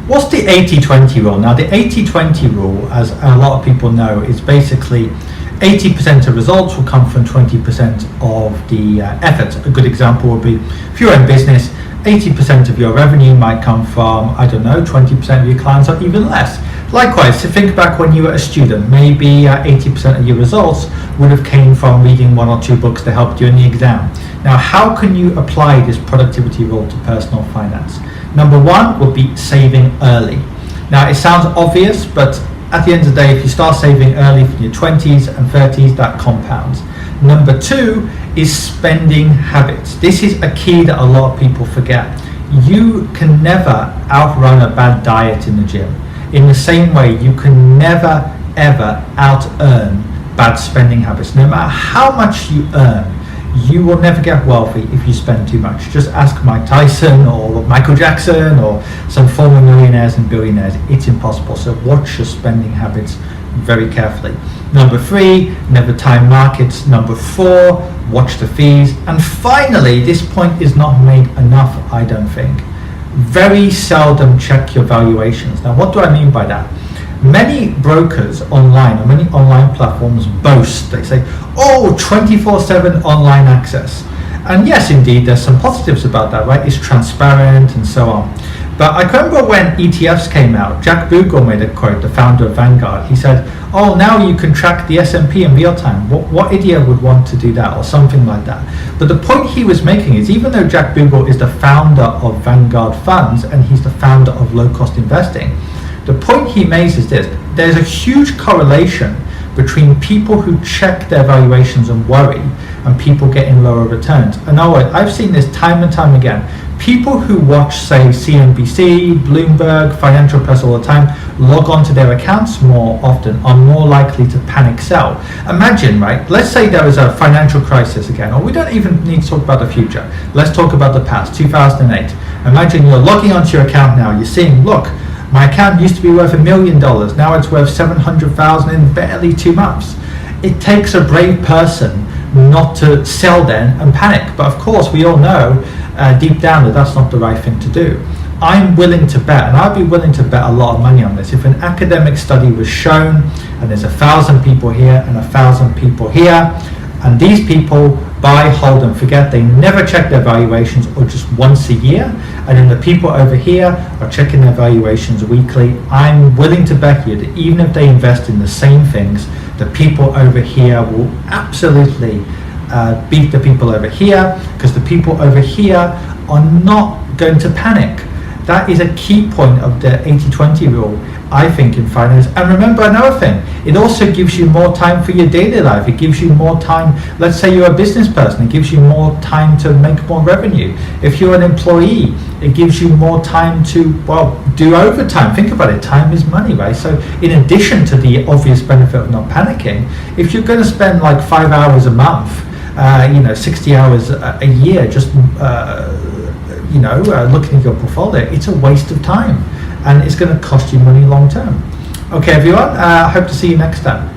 What's the 80-20 rule? Now, the 80-20 rule, as a lot of people know, is basically 80% of results will come from 20% of the effort. A good example would be if you're in business, 80% of your revenue might come from, I don't know, 20% of your clients or even less. Likewise, to think back when you were a student, maybe 80% of your results would have came from reading 1 or 2 books that helped you in the exam. Now, how can you apply this productivity rule to personal finance? Number 1 would be saving early. Now, it sounds obvious, but at the end of the day, if you start saving early from your 20s and 30s, that compounds. Number 2 is spending habits. This is a key that a lot of people forget. You can never outrun a bad diet in the gym. In the same way, you can never, ever out-earn bad spending habits. No matter how much you earn, you will never get wealthy if you spend too much. Just ask Mike Tyson or Michael Jackson or some former millionaires and billionaires. It's impossible. So watch your spending habits very carefully. Number 3, never time markets. Number 4, watch the fees. And finally, this point is not made enough, I don't think. Very seldom check your valuations. Now, what do I mean by that? Many brokers online or many online platforms boast, they say, oh, 24/7 online access. And yes, indeed, there's some positives about that, right? It's transparent and so on. But I can remember when ETFs came out, Jack Bogle made a quote, the founder of Vanguard. He said, oh, now you can track the S&P in real time. What idiot would want to do that, or something like that? But the point he was making is, even though Jack Bogle is the founder of Vanguard funds and he's the founder of low-cost investing, the point he makes is this: there's a huge correlation between people who check their valuations and worry and people getting lower returns. And I've seen this time and time again. People who watch, say, CNBC, Bloomberg, financial press all the time, log on to their accounts more often, are more likely to panic sell. Imagine, right? Let's say there was a financial crisis again, or we don't even need to talk about the future. Let's talk about the past, 2008. Imagine you're logging onto your account now. You're seeing, look, my account used to be worth $1 million. Now it's worth $700,000 in barely 2 months. It takes a brave person not to sell then and panic. But of course, we all know deep down that that's not the right thing to do. I'm willing to bet, and I'd be willing to bet a lot of money on this, if an academic study was shown and there's 1,000 people here and 1,000 people here, and these people buy, hold and forget, they never check their valuations or just once a year, and then the people over here are checking their valuations weekly, I'm willing to bet you that even if they invest in the same things, the people over here will absolutely beat the people over here, because the people over here are not going to panic. That is a key point of the 80-20 rule, I think, in finance. And remember another thing, it also gives you more time for your daily life. It gives you more time. Let's say you're a business person, it gives you more time to make more revenue. If you're an employee, it gives you more time to, well, do overtime. Think about it, time is money, right? So in addition to the obvious benefit of not panicking, if you're going to spend like 5 hours a month, 60 hours a year just looking at your portfolio, it's a waste of time and it's going to cost you money long term. Okay, everyone, I hope to see you next time.